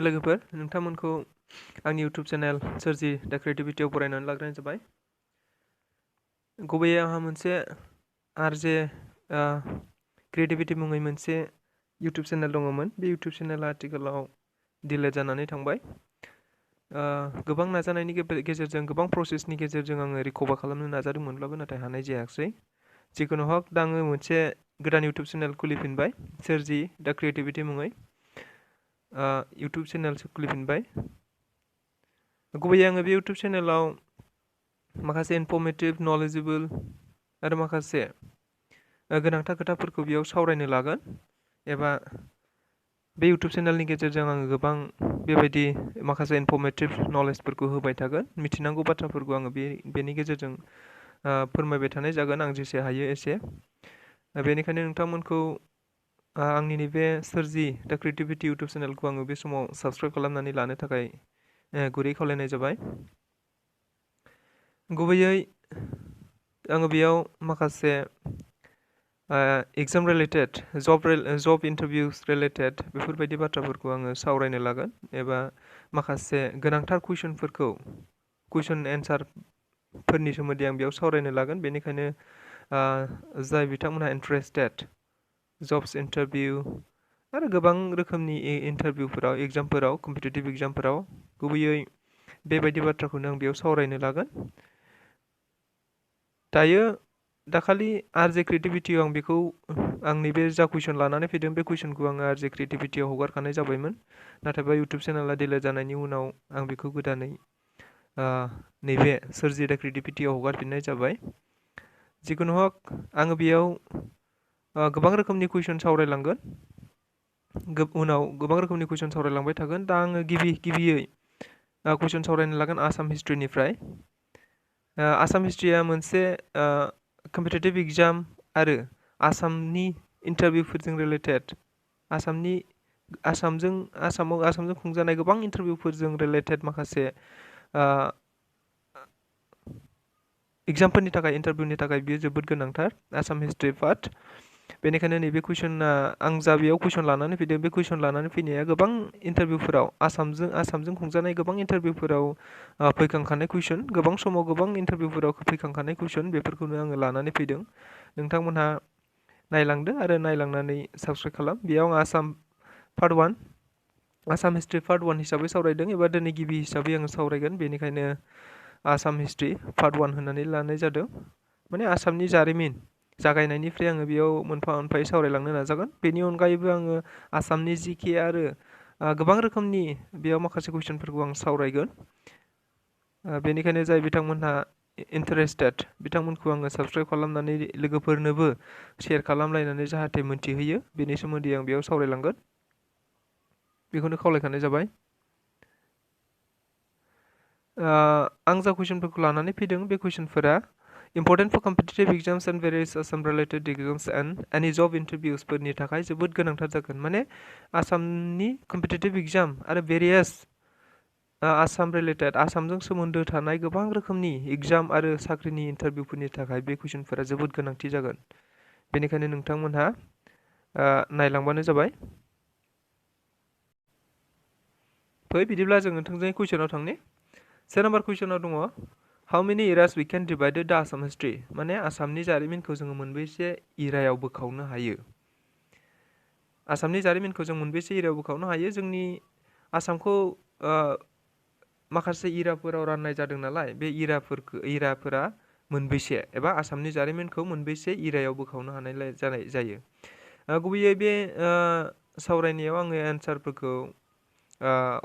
लोगोफोर नोंथांमोनखौ आंनि YouTube channel सोरजि दा क्रिएटिभिटियाव बरायनानै लाग्रोनाय जाबाय। गुबैयै आंहा मोनसे आरजे क्रिएटिभिटि मुङै मोनसे YouTube चेनेल दङमोन। बे YouTube चेनेला आथिखालाव डिलीट जानानै थांबाय। गोबां नाजानायनि गेजेरजों गोबां प्रसेसनि गेजेरजों आङो रिकभार खालामनो नाजादोंमोनब्लाबो नाथाय हानाय जायाखिसै। जिखुनु हक दा आङो मोनसे गोदान YouTube चेनेल खुलिफिनबाय सोरजि दा क्रिएटिभिटि मुङै। YouTube चेनेल खुलिफिनबाय। गुबैयै आङो बे YouTube चेनेलाव माखासे इनफर्मेटिभ नलेजेबल आरो माखासे गोनांथार खोथाफोरखौ बेयाव सावरायनो लागोन एबा बे YouTube चेनेलनि गेजेरजों आङो गोबां बेबायदि माखासे इनफर्मेटिभ नलेजफोरखौ होबाय थागोन। मिथिनांगौ बाथ्राफोरखौ आङो बेनि गेजेरजों फोरमायबाय थानाय जागोन आं जेसे हायो एसे। बेनिखायनो नोंथांमोनखौ आंनि नैबे सोरजि दा क्रिएटिभिटि YouTube चेनेलखौ आङो बे समाव साबस्क्राइब खालामनानै लानो थाखाय गुरै खावलायनाय जाबाय। गुबैयै आङो बेयाव माखासे एग्जाम रिलेटेड जब इन्टारभिउस रिलेटेड बेफोरबायदि बाथ्राफोरखौ आङो सावरायनो लागोन एबा माखासे गोनांथार कुइसन एन्सारफोरनि सोमोन्दै आं बेयाव सावरायनो लागोन। बेनिखायनो जाय बिथांमोनहा इन्टारेस्टेड जब्स इन्टारभिउ आरो गोबां रोखोमनि इन्टारभिउफोराव एग्जामफोराव कम्पिटिटिभ एग्जामफोराव गुबैयै बेबायदि बाथ्राखौनो आं बेयाव सावरायनो लागोन। दाखालि आरजे क्रिएटिभिटियाव आं बेखौ आंनि बे जा कुइसन लानानै फैदों बे कुइसनखौ आङो आरजे क्रिएटिभिटियाव हगारखानाय जाबायमोन। नाथायबा इउटुब चेनेला डिलीट जानायनि उनाव आं बेखौ गोदानै नैबे सोरजि दा क्रिएटिभिटियाव हगारफिननाय जाबाय। जिखुनु हक आङो बेयाव गोबां रोखोमनि कुइसन सावरायलांगोन। उनाव गोबां रोखोमनि कुइसन सावरायलांबाय थागोन। दा आङो गिबियै कुइसन सावरायनो लागोन आसाम हिस्ट्रिनिफ्राय। आसाम हिस्ट्रिया मोनसे कम्पिटिटिभ एग्जाम आरो आसामनि इन्टारभिउफोरजों रिलेटेड आसामजों खुंजानाय गोबां इन्टारभिउफोरजों रिलेटेड माखासे एग्जामफोरनि थाखाय इन्टारभिउनि थाखाय बियो जोबोद गोनांथार आसाम हिस्ट्रि पार्ट। बेनिखायनो नैबे कुइसना आं जा बेयाव कुइसन लानानै फैदों बे कुइसन लानानै फैनाया गोबां इन्टारभिउफोराव आसामजों खुंजानाय गोबां इन्टारभिउफोराव फैखांखानाय कुइसन, गोबां समाव गोबां इन्टारभिउफोराव फैखांखानाय कुइसन बेफोरखौनो आङो लानानै फैदों। नोंथांमोनहा नायलांदो आरो नायलांनानै साबस्क्राइब खालाम। बेयाव आसाम हिस्ट्रि पार्ट 1 हिसाबै सावरायदों एबा दिनै गिबि हिसाबै आङो सावरायगोन। बेनिखायनो आसाम हिस्ट्रि पार्ट 1 होननानै लानाय जादों। माने आसामनि जारिमिन जागायनायनिफ्राय आङो बेयाव मोनफा मोनफायै सावरायलांनो नाजागोन। बेनि अनगायैबो आङो आसामनि जिके आरो गोबां रोखोमनि बेयाव माखासे कुइसनफोरखौ आं सावरायगोन। बेनिखायनो जाय बिथांमोनहा इन्टारेस्टेड बिथांमोनखौ आङो साबस्क्राइब खालामनानै लोगोफोरनोबो शेयार खालामलायनानै जाहाथे मोन्थिहोयो बेनि सोमोन्दै आं बेयाव सावरायलांगोन। बेखौनो खावलायखानाय जाबाय। आं जा कुइसनफोरखौ लानानै फैदों बे कुइसनफोरा important for competitive exams and various Assam related exams and any job इन्टारभिउसफोरनि थाखाय जोबोद गोनांथार जागोन। माने आसामनि कम्पिटिटिभ एग्जाम आरो भेरियास आसामजों सोमोन्दो थानाय गोबां रोखोमनि एग्जाम आरो साख्रिनि इन्टारभिउफोरनि थाखाय बे कुइसनफोरा जोबोद गोनांथि जागोन। बेनिखायनो नोंथांमोनहा नायलांबानो जाबाय। बिदिब्ला जों नोंथांजों कुइसनाव थांनि। से नाम्बार कुइसनाव दङ हाउ मेनि इरास वी कैन डिवाइडेड द आसाम हिस्ट्री। माने आसामनि जारिमिनखौ जोङो मोनबेसे इरायाव बोखावनो हायो। आसामनि जारिमिनखौ जों मोनबेसे इरायाव बोखावनो हायो। जोंनि आसामखौ माखासे इराफोराव राननाय जादों नालाय बे इराफोरा मोनबेसे एबा आसामनि जारिमिनखौ मोनबेसे इरायाव बोखावनो हानाय जायो। गुबैयै बे सावरायनायाव आङो एन्सारफोरखौ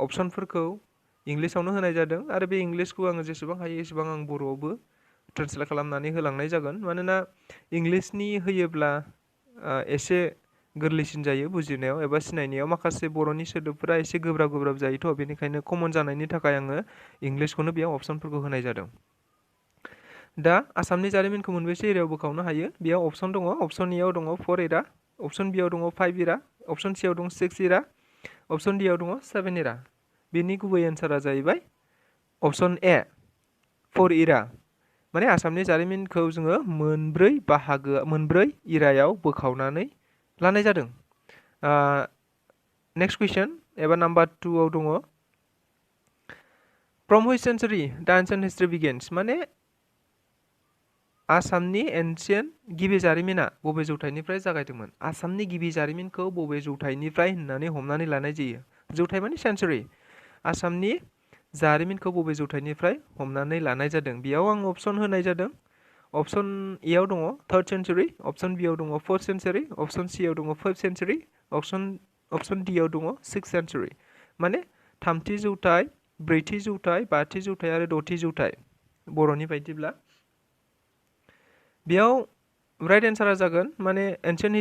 अपसनफोरखौ इंलिसावनो होनाय जादों आरो बे इंलिसखौ आङो जेसेबां हायो एसेबां आं बर'आवबो ट्रेन्सलेट खालामनानै होलांनाय जागोन। मानोना इंलिसनि होयोब्ला एसे गोरलैसिन जायो बुजिनायाव एबा सिनायनायाव। माखासे बर'नि सोदोबफोरा एसे गोब्राब जायोथ', बेनिखायनो कमन जानायनि थाखाय आङो इंलिसखौनो बेयाव अपसनफोरखौ होनाय जादों। दा आसामनि जारिमिनखौ मोनबेसे इरायाव बोखावनो हायो बेयाव अपसन दङ। अपसन एआव दङ 4 इरा, अपसन बिआव दङ 5 इरा, अपसन सिआव दङ 6 इरा, अपसन डिआव दङ 7 इरा। बेनि गुबै एन्सारा जाहैबाय अपसन ए 4 इरा। माने आसामनि जारिमिनखौ जोङो मोनब्रै इरायाव बोखावनानै लानाय जादों। नेक्स्ट कुइसन, एबा नाम्बार 2 आव दङ फ्रम व्हिच सेन्चुरी द एन्सिएन्ट हिस्ट्री बिगिन्स माने आसामनि एन्सिएन्ट गिबि जारिमिना बबे जौथाइनिफ्राय जागायदोंमोन आसामनि गिबि जारिमिनखौ बबे जौथाइनिफ्राय होननानै हमनानै लानाय जायो जौथाइ माने सेन्चुरी आसामनि जारिमिनखौ बबे जौथाइनिफ्राय हमनानै लानाय जादों बेयाव आं अपसन होनाय जादों अपसन ए आव दङ 3rd सेन्चुरी अपसन बी आव दङ 4th सेन्चुरी अपसन सी आव दङ 5th सेन्चुरी अपसन डी आव दङ 6th सेन्चुरी माने 3थि जौथाइ 4थि जौथाइ 5थि जौथाइ आरो 6थि जौथाइ बर'नि बायदिब्ला बेयाव राइट एन्सारा जागोन माने एन्सिएन्ट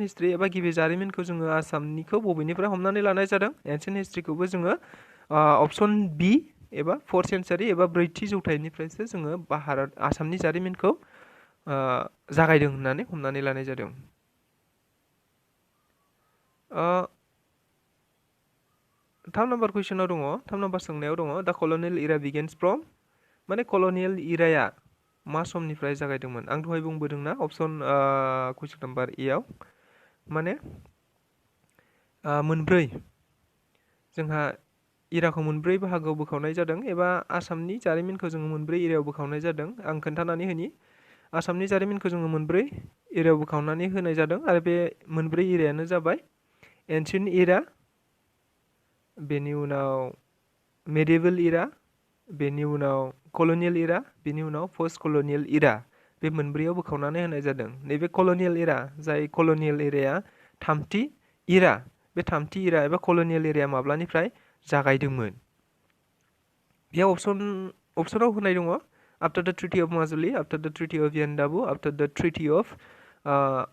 हिस्ट्री एबा गिबि जारिमिनखौ जोङो आसामनिखौ बबेनिफ्राय हमनानै लानाय जादों एन्सिएन्ट हिस्ट्रीखौबो जोङो अपसन बी एबा 4th सेन्चुरी एबा 4थि जौथाइनिफ्रायसो जोङो भारत आसामनि जारिमिनखौ जागायदों होननानै हमनानै लानाय जादों 3 नम्बर कुइसनाव दङ 3 नम्बर सोंनायाव दङ द कलनियेल इरा बिगिन्स फ्रम माने कलनियेल इराया मा समनिफ्राय जागायदोंमोन आं दहाय बुंबोदोंना अपसन कुइसन नाम्बार ए आव माने मोनब्रै जोंहा इराखौ मोनब्रै बाहागोआव बोखावनाय जादों एबा आसामनि जारिमिनखौ जोङो मोनब्रै इरायाव बोखावनाय जादों आं खोन्थानानै होनि आसामनि जारिमिनखौ जोङो मोनब्रै इरायाव बोखावनानै होनाय जादों आरो बे मोनब्रै इरायानो जाबाय एन्सिएन्ट इरा बेनि उनाव मेडिएभेल इरा बेनि उनाव कलनियेल इरा बेनि उनाव पोस्ट कलनियेल इरा बे मोनब्रैयाव बोखावनानै होनाय जादों नैबे कलनियेल इरा जाय कलनियेल इराया 3थि इरा बे 3थि इरा एबा कलनियेल इराया माब्लानिफ्राय जागायदोंमोन बेयाव अपसनाव होनाय दङ after the treaty of Majuli after the treaty of Yandabo after the treaty of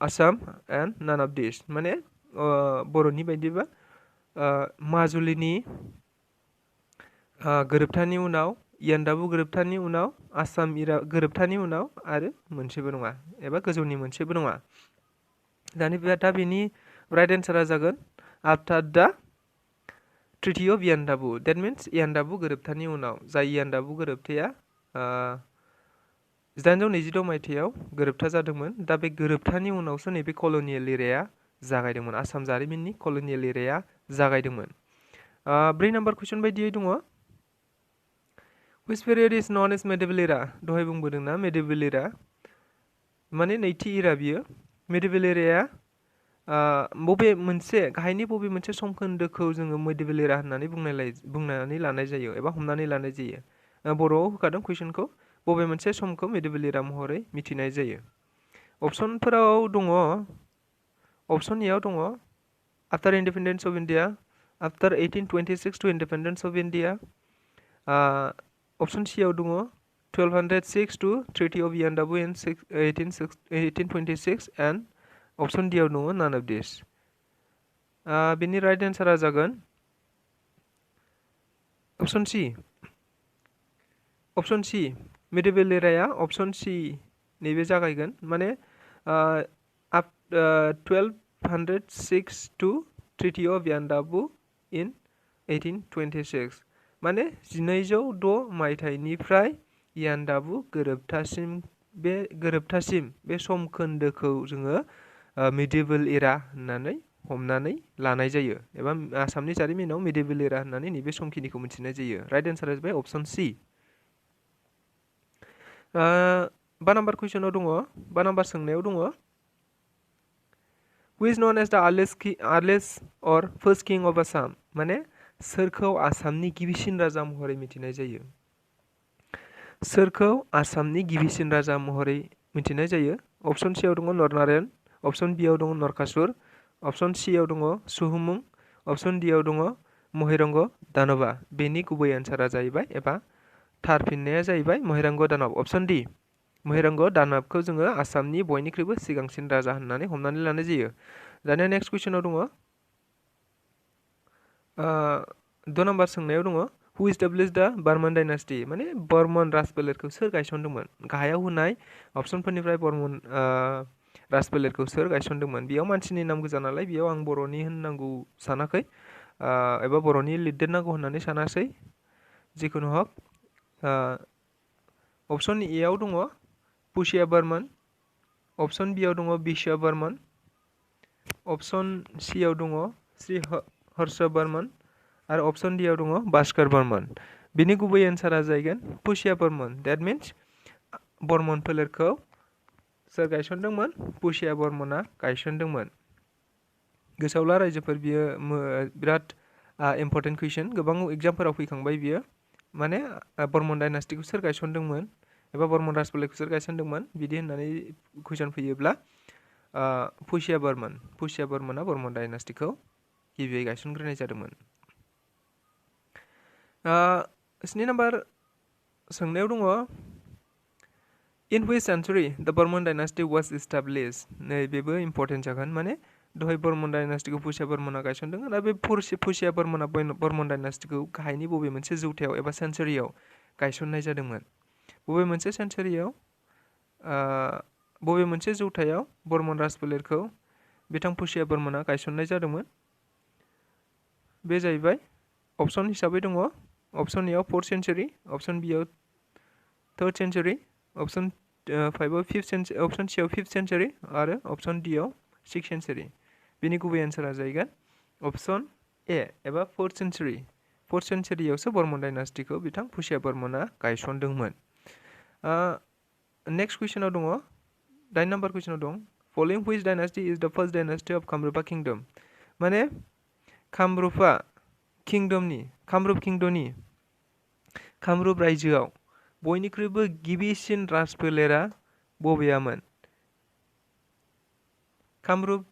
Assam and none of this माने बर'नि बायदिबा माजुलिनि गोरोबथानि उनाव यान्डाबु गोरोबथानि उनाव आसाम इरा गोरोबथानि उनाव आरो मोनसेबो नङा एबा गोजौनि मोनसेबो नङा दा बेनि राइट एन्सारा जागोन after the treaty of यान्डाबु that means यान्डाबु गोरोबथानि उनाव जाय यान्डाबु गोरोबथाया 1826 मायथाइयाव गोरोबथा जादोंमोन दा बे गोरोबथानि उनावसो नैबे कलनियेल इराया जागायदोंमोन आसाम जारिमिननि कलनियेल इराया जागायदोंमोन 4 नम्बर कुइसन बायदियै दङ which period is known as medieval era दहाय बुंबोदोंना मेडिएभेल इरा माने नैथि इरा बियो मेडिएभेल इराया बबे मोनसे गाहायनि बबे मोनसे समखोन्दोखौ जोङो मेडिएभेल इरा होननानै बुंनानै लानाय जायो एबा हमनानै लानाय जायो बर'आव होखादों कुइसनखौ बबे मोनसे समखौ मेडिएभेल इरा महरै मिथिनाय जायो अपसनफोराव दङ अपसन ए आव दङ after independence of India after 1826 to independence of India option C आव दङ 1206 to treaty of Yandabo in 1826 and option D आव दङ नान अफ दिस बेनि राइट एन्सारा जागोन अपसन सी मेडिएभेल इराया अपसन सी नैबे जागायगोन माने 1206 to treaty of Yandabo in 1826 माने 1906 मायथाइनिफ्राय यान्डाबु गोरोबथासिम बे समखोन्दोखौ जोङो मेडिएभेल इरा होननानै हमनानै लानाय जायो एबा आसामनि जारिमिनाव मेडिएभेल इरा होननानै नैबे समखिनिखौ मिथिनाय जायो राइट एन्सारा जाबाय अपसन सी 5 नम्बर कुइसनाव दङ 5 नम्बर सोंनायाव दङ which known as the earliest or first king of Assam माने सोरखौ आसामनि गिबिसिन राजा महरै मिथिनाय जायो सोरखौ आसामनि गिबिसिन राजा महरै मिथिनाय जायो अपसन सी आव दङ नरनारायण अपसन बी आव दङ नरकासुर अपसन सी आव दङ सुहुमुं अपसन डी आव दङ महिरंग दानबा बेनि गुबै एन्सारा जाहैबाय एबा थार फिननाया जाहैबाय महिरंग दानब अपसन डी महिरंग दानबखौ जोङो आसामनि बयनिख्रुइबो सिगांसिन राजा होननानै हमनानै लानाय जायो दानिया नेक्स्ट कुइसनाव दङ 2 नम्बर सोंनायाव दङ हु इस्टाब्लिश द बर्मन डाइनास्टी माने बर्मन राजफोलेरखौ सोर गायसनदोंमोन गाहायाव होनाय अपसनफोरनिफ्राय बर्मन राजफोलेरखौ सोर गायसनदोंमोन बेयाव मानसिनि नाम गोजा नालाय बेयाव आं बर'नि होननांगौ सानाखै एबा बर'नि लिरदेरनांगौ होननानै सानासै जिखुनु हक अपसन ए आव दङ पुष्या बर्मन अपसन बी आव दङ बिश्वा बर्मन अपसन सी आव दङ हर्षवर्मन आरो अपसन डि आव दङ भास्कर बर्मन। बिनि गुबै एन्सारा जाहैगोन पुष्य बर्मन। दैट मीन्स बर्मन फोलेरखौ सोर गायसनदोंमोन? पुष्य बर्मना गायसनदोंमोन। गोसोआव ला रायजोफोर, बियो बिराद इम्पर्टेन्ट कुइसन, गोबां एग्जामफोराव फैखांबाय बियो। माने बर्मन डाइनास्टिखौ सोर गायसनदोंमोन एबा बर्मन राजफोलेरखौ सोर गायसनदोंमोन बिदि होननानै कुइसन फैयोब्ला पुष्य बर्मना बर्मन डाइनास्टिखौ गिबियै गायसनग्रोनाय जादोंमोन। 7 नाम्बार सोंनायाव दङ इन हुइच सेन्चुरि द बर्मन डाइनास्टि वाज इस्टाब्लिश। नै बेबो इम्पर्टेन्ट जागोन। माने दहाय बर्मन डाइनास्टिखौ पुष्य बर्मना गायसनदों, दा बे पुष्य बर्मना बर्मन डाइनास्टिखौ गाहायनि बबे मोनसे जौथायाव एबा सेन्चुरियाव गायसननाय जादोंमोन? बबे मोनसे सेन्चुरियाव बबे मोनसे जौथायाव बर्मन राजफोलेरखौ बिथां पुष्य बर्मना गायसननाय जादोंमोन? बे जाहैबाय अपसन हिसाबै दङ अपसन ए आव 4th सेन्चुरि, अपसन बि आव 3rd सेन्चुरि, अपसन 5 आव 5th सेन्चुरि, अपसन सि आव 5th सेन्चुरि आरो अपसन डि आव 6th सेन्चुरि। बिनि गुबै एन्सारा जाहैगोन अपसन ए एबा 4th सेन्चुरि। 4th सेन्चुरियावसो बर्मन डाइनास्टिखौ बिथां पुष्य बर्मना गायसनदोंमोन। नेक्स्ट कुइसनाव दङ 9 नाम्बार कुइसनाव दं फलोइंग हुइच डाइनास्टि इज द first dynasty of Kamrupa kingdom. माने कामरुप किंडमनि कामरुप रायजोआव बयनिख्रुइबो गिबिसिन राजफोलेरा बबेयामोन? कामरुप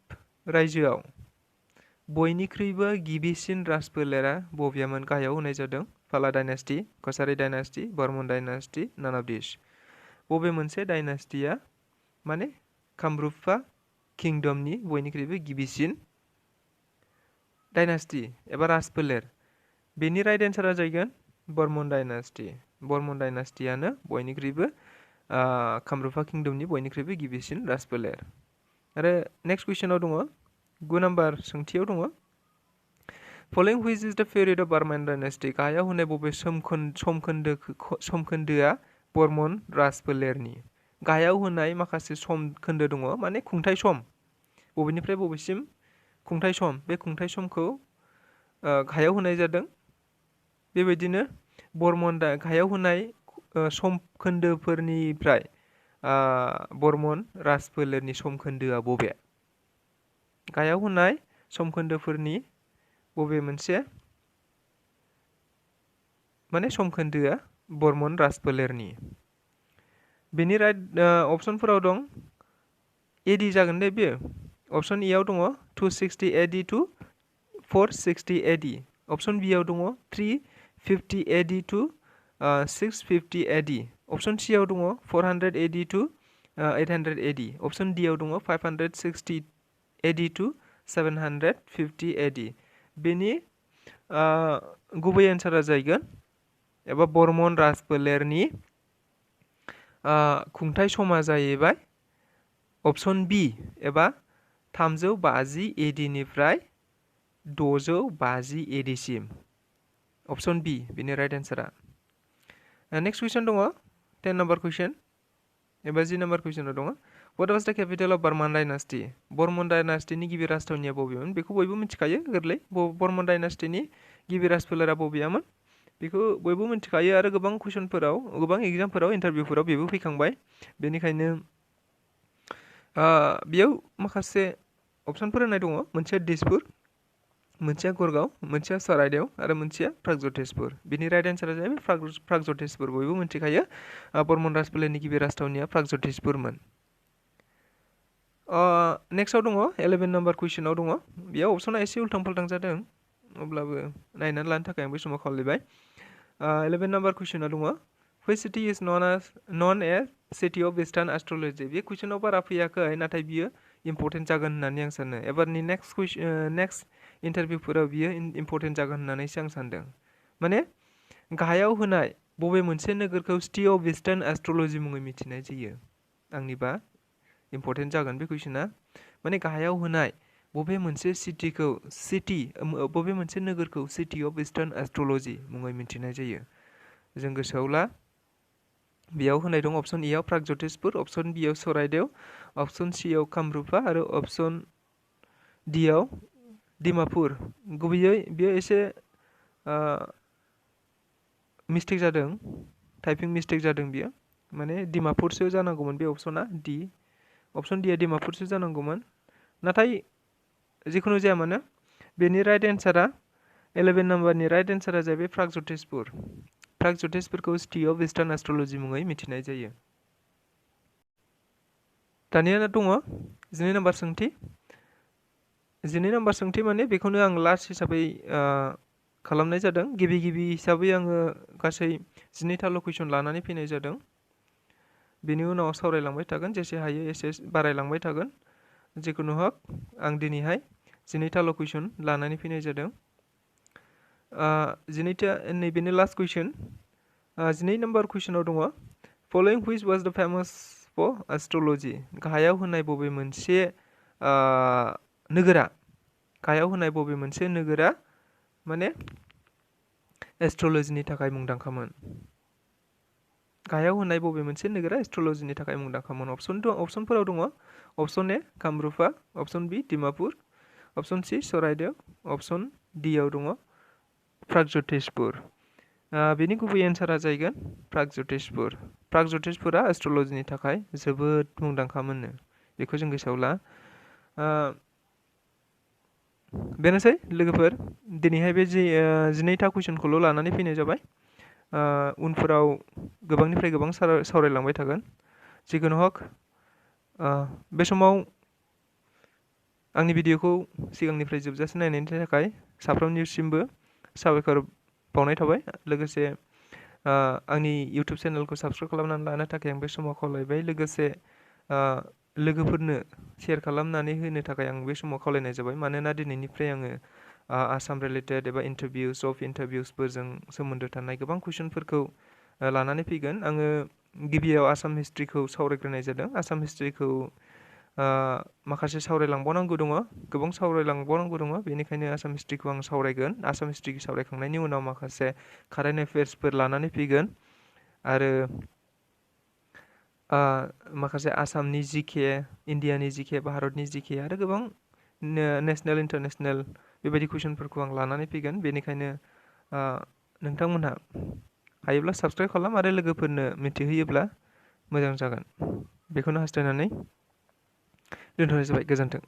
रायजोआव बयनिख्रुइबो गिबिसिन राजफोलेरा बबेयामोन? गाहायाव होनाय जादों Pala dynasty, Kachari dynasty, Barman dynasty, none of this. बबे मोनसे डाइनास्टिया माने कामरुपा किंडमनि बयनिख्रुइबो गिबिसिन डाइनास्टि एबा राजफोलेर? बेनि राइट एन्सारा जाहैगोन बर्मन डाइनास्टि। बर्मन डाइनास्टियानो बयनिख्रुइबो कामरुपा किंडमनि बयनिख्रुइबो गिबिसिन राजफोलेर। आरो नेक्स्ट कुइसनाव दङ 9 नाम्बार सोंथियाव दङ फलोइंग हुइच इज द पिरियड अफ बर्मन डाइनास्टि। गाहायाव होनाय बबे समखोन्दोआ बर्मन राजफोलेरनि? गाहायाव होनाय माखासे समखोन्दो दङ, माने खुंथाय सम, बबेनिफ्राय बबेसिम खुंथाय सम, बे खुंथाय समखौ गाहायाव होनाय जादों। बेबायदिनो गाहायाव होनाय समखोन्दोफोरनिफ्राय बर्मन राजफोलेरनि समखोन्दोआ बबे? गाहायाव होनाय समखोन्दोफोरनि बबे मोनसे माने समखोन्दोआ बर्मन राजफोलेरनि? बेनि राइट अपसनफोराव दं एडि जागोन दे बेयो। अपसन ए आव दङ 260 एडि टु 460 एडि। अपसन बि आव दङ 350 एडि टु 650 एडि। अपसन सि आव दङ 400 एडि टु 800 एडि। अपसन डि आव दङ 560 एडि टु 750 एडि। बेनि गुबै एन्सारा जाहैगोन एबा बर्मन राजफोलेरनि खुंथाय समा जाहैबाय अपसन बि एबा 350 एडिनिफ्राय 650 एडिसिम। अपसन बि बेनि राइट एन्सारा। नेक्स्ट कुइसन दङ 10 नाम्बार कुइसन एबा 10 नाम्बार कुइसनाव दङ what was the capital of Barman dynasty. बर्मन डाइनास्टिनि गिबि राजथावनिया बबेमोन? बेखौ बयबो मिथिखायो, गोरलै। बर्मन डाइनास्टिनि गिबि राजफोलेरा बबेयामोन? बेखौ बयबो मिथिखायो आरो गोबां कुइसनफोराव, गोबां एग्जामफोराव, इन्टारभिउफोराव बेबो फैखांबाय। बेनिखायनो बेयाव माखासे अपसनफोर होनाय दङ। मोनसेया दिसपुर, मोनसेया गरगाव, मोनसेया सराइदेव आरो मोनसेया प्रागज्यतिसपुर। बिनि राइट एन्सारा जाहैबाय प्रागज्यतिसपुर। बयबो मिथिखायो बर्मन राजफोलेरनि गिबि राजथावनिया प्रागज्यतिसपुरमोन। नेक्स्टआव दङ 11 नाम्बार कुइसनाव दङ। बेयाव अपसना एसे उल्थां फाल्थां जादों, अब्लाबो नायनानै लानो थाखाय आं बे समाव खावलायबाय। 11 नाम्बार कुइसनाव दङ which city is known as city of western astrology. बे कुइसनाव बारा फैयाखै, नाथाय बियो इम्पर्टेन्ट जागोन होननानै आं सानो। एबारनि नेक्स्ट इन्टारभिउफोराव बियो इम्पर्टेन्ट जागोन होननानैसो आं सानदों। माने गाहायाव होनाय बबे मोनसे नोगोरखौ सिटी अफ वेस्टार्न एस्ट्रोलजि मुङै मिथिनाय जायो? आंनिबा इम्पर्टेन्ट जागोन बे कुइसना। माने गाहायाव होनाय बबे मोनसे बबे मोनसे नोगोरखौ सिटी अफ वेस्टार्न एस्ट्रोलजि मुङै मिथिनाय जायो? जों गोसोआव ला, बेयाव होनाय दं अपसन ए आव प्रागज्यतिसपुर, अपसन बि आव सराइदेव, अपसन सि आव कामरुपा आरो अपसन डि आव डिमापुर गुबैयै बेयो एसे मिस्टेक जादों, टाइपिं मिस्टेक जादों बियो, माने डिमापुरसो जानांगौमोन बे अपसना डि, अपसन डिया डिमापुरसो जानांगौमोन। नाथाय जिखुनु जाया मानो बेनि राइट एन्सारा 11 नाम्बारनि राइट एन्सारा जाहैबाय प्रागज्यतिसपुर। प्रागज्यतिसपुरखौ सिटि अफ वेस्टार्न एस्ट्रलजि मुङै मिथिनाय जायो। दानिया दङ 12 नाम्बार सोंथि। 12 नाम्बार सोंथि माने बेखौनो आं लास्ट हिसाबै खालामनाय जादों। गिबि हिसाबै आङो गासै 12थाल' कुइसन लानानै फैनाय जादों। बेनि उनाव सावरायलांबाय थागोन, जेसे हायो एसे बारायलांबाय थागोन। जिखुनु हक आं दिनैहाय 12थाल' कुइसन लानानै फैनाय जादों। 12था नैबेनो लास्ट कुइसन। 12 नाम्बार कुइसनाव दङ फलोइं हुइच वाज द फेमास फर एस्ट्रलजि। गाहायाव होनाय बबे मोनसे नोगोरा, गाहायाव होनाय बबे मोनसे नोगोरा माने एस्ट्रलजिनि थाखाय मुंदांखामोन। गाहायाव होनाय बबे मोनसे नोगोरा एस्ट्रलजिनि थाखाय मुंदांखामोन। अपसनफोराव दङ option A Kamarupa, option B Dimapur, option C Charaideo, option D आव दङ प्रागज्यतिसपुर। बेनि गुबै एन्सारा जाहैगोन प्रागज्यतिसपुर। प्रागज्यतिसपुरा एस्ट्रलजिनि थाखाय जोबोद मुंदांखामोननो, बेखौ जों गोसोआव ला। बेनोसै लोगोफोर, दिनैहाय बे 12था कुइसनखौल' लानानै फैनाय जाबाय। उनफोराव गोबांनिफ्राय गोबां सावरायलांबाय थागोन। जिखुनु हक बे समाव आंनि भिडिअखौ सिगांनिफ्राय जोबजासे नायनायनि थाखाय साफ्रोमनिसिमबो साबायखर बावनाय थाबाय। लोगोसे आंनि इउटुब चेनेलखौ साबस्क्राइब खालामनानै लानो थाखाय आं बे समाव खावलायबाय। लोगोसे लोगोफोरनो शेयार खालामनानै होनो थाखाय आं बे समाव खावलायनाय जाबाय। मानोना दिनैनिफ्राय आङो आसाम रिलेटेड एबा इन्टारभिउसफोरजों सोमोन्दो थानाय गोबां कुइसनफोरखौ लानानै फैगोन। आङो गिबियाव आसाम हिस्ट्रिखौ सावरायग्रोनाय जादों। आसाम हिस्ट्रिखौ माखासे सावरायलांबावनांगौ दङ, गोबां सावरायलांबावनांगौ दङ। बेनिखायनो आसाम हिस्ट्रिखौ आं सावरायगोन। आसाम हिस्ट्रिखौ सावरायखांनायनि उनाव माखासे कारेन्ट एफेयार्सफोर लानानै फैगोन आरो माखासे आसामनि जिके, इन्डियानि जिके, भारतनि जिके आरो गोबां नेसनेल इन्टारनेसनेल बेबायदि कुइसनफोरखौ आं लानानै फैगोन। बेनिखायनो नोंथांमोनहा हायोब्ला साबस्क्राइब खालाम आरो लोगोफोरनो मिथिहोयोब्ला मोजां जागोन। बेखौनो हास्थायनानै दोनथ'नाय जाबाय। गोजोन्थों।